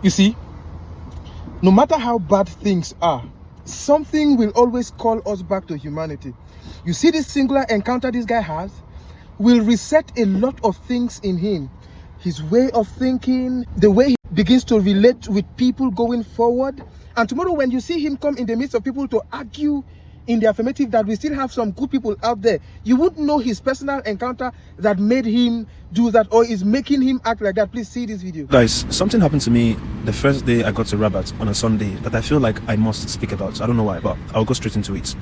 You see, no matter how bad things are, something will always call us back to humanity. You see, this singular encounter this guy has will reset a lot of things in him. His way of thinking, the way he begins to relate with people going forward. And tomorrow when you see him come in the midst of people to argue in the affirmative that we still have some good people out there, you won't know his personal encounter that made him do that or is making him act like that. Please see this video. Guys, something happened to me the first day I got to Rabat on a Sunday that I feel like I must speak about. I don't know why, but I'll go straight into it.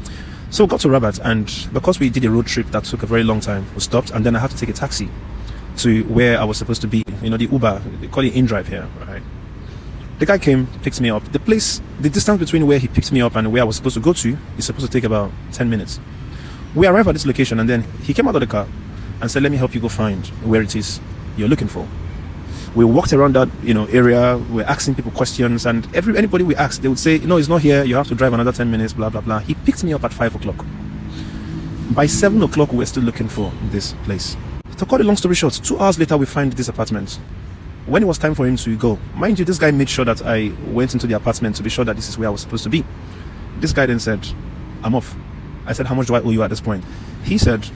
So we got to Rabat, and because we did a road trip that took a very long time, we stopped, and then I had to take a taxi to where I was supposed to be. You know, the Uber, they call it InDrive here, right? The guy came, picked me up. The distance between where he picked me up and where I was supposed to go to is supposed to take about 10 minutes. We arrived at this location, and then he came out of the car and said, let me help you go find where it is you're looking for. We walked around that, area. We're asking people questions, and anybody we asked, they would say, no, it's not here. You have to drive another 10 minutes, blah, blah, blah. He picked me up at 5 o'clock. By 7 o'clock, we were still looking for this place. To cut a long story short, 2 hours later, we find this apartment. When it was time for him to go, mind you, this guy made sure that I went into the apartment to be sure that this is where I was supposed to be. This guy then said, I'm off. I said, how much do I owe you at this point? He said,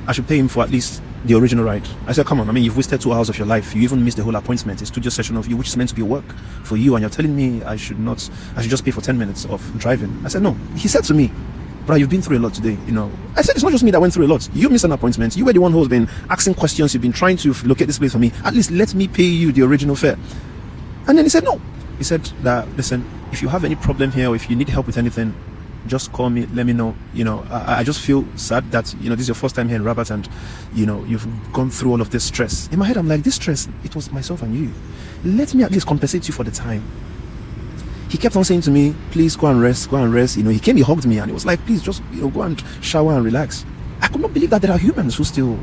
I should pay him for at least the original ride. I said, come on, you've wasted 2 hours of your life. You even missed the whole appointment. It's studio session of you, which is meant to be work for you, and you're telling me I should just pay for 10 minutes of driving. I said, no. He said to me, bro, you've been through a lot today, I said, it's not just me that went through a lot. You missed an appointment. You were the one who's been asking questions. You've been trying to locate this place for me. At least let me pay you the original fare. And then he said, no. He said that, listen, if you have any problem here or if you need help with anything, just call me, let me know. I just feel sad that, this is your first time here in Rabat, and, you've gone through all of this stress. In my head, I'm like, this stress, it was myself and you. Let me at least compensate you for the time. He kept on saying to me, please go and rest, go and rest. He came, he hugged me, and he was like, please just, go and shower and relax. I could not believe that there are humans who still...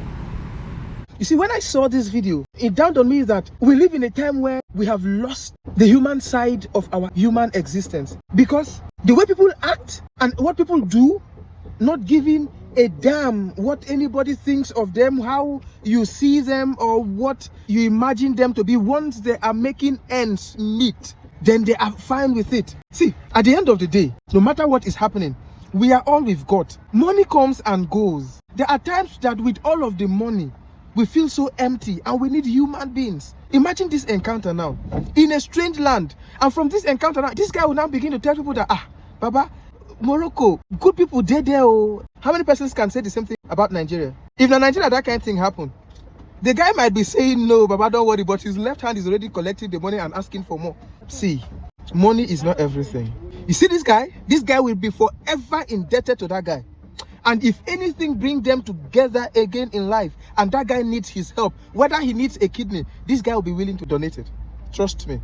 You see, when I saw this video, it dawned on me that we live in a time where we have lost the human side of our human existence. Because the way people act and what people do, not giving a damn what anybody thinks of them, how you see them, or what you imagine them to be, once they are making ends meet, then they are fine with it. See, at the end of the day, no matter what is happening, we are all we've got. Money comes and goes. There are times that with all of the money, we feel so empty and we need human beings. Imagine this encounter now in a strange land, and from this encounter now, this guy will now begin to tell people that, Baba, Morocco, good people there. Oh, how many persons can say the same thing about Nigeria? If in Nigeria that kind of thing happened, the guy might be saying, no, Baba, don't worry, but his left hand is already collecting the money and asking for more. See, money is not everything. You see this guy will be forever indebted to that guy. And if anything brings them together again in life, and that guy needs his help, whether he needs a kidney, this guy will be willing to donate it. Trust me.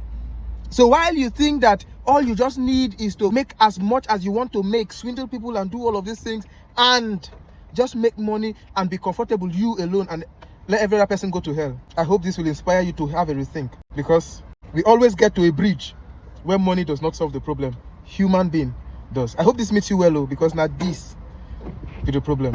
So while you think that all you just need is to make as much as you want to make, swindle people and do all of these things, and just make money and be comfortable, you alone, and let every other person go to hell. I hope this will inspire you to have a rethink, because we always get to a bridge where money does not solve the problem. Human being does. I hope this meets you well, because now this is the problem.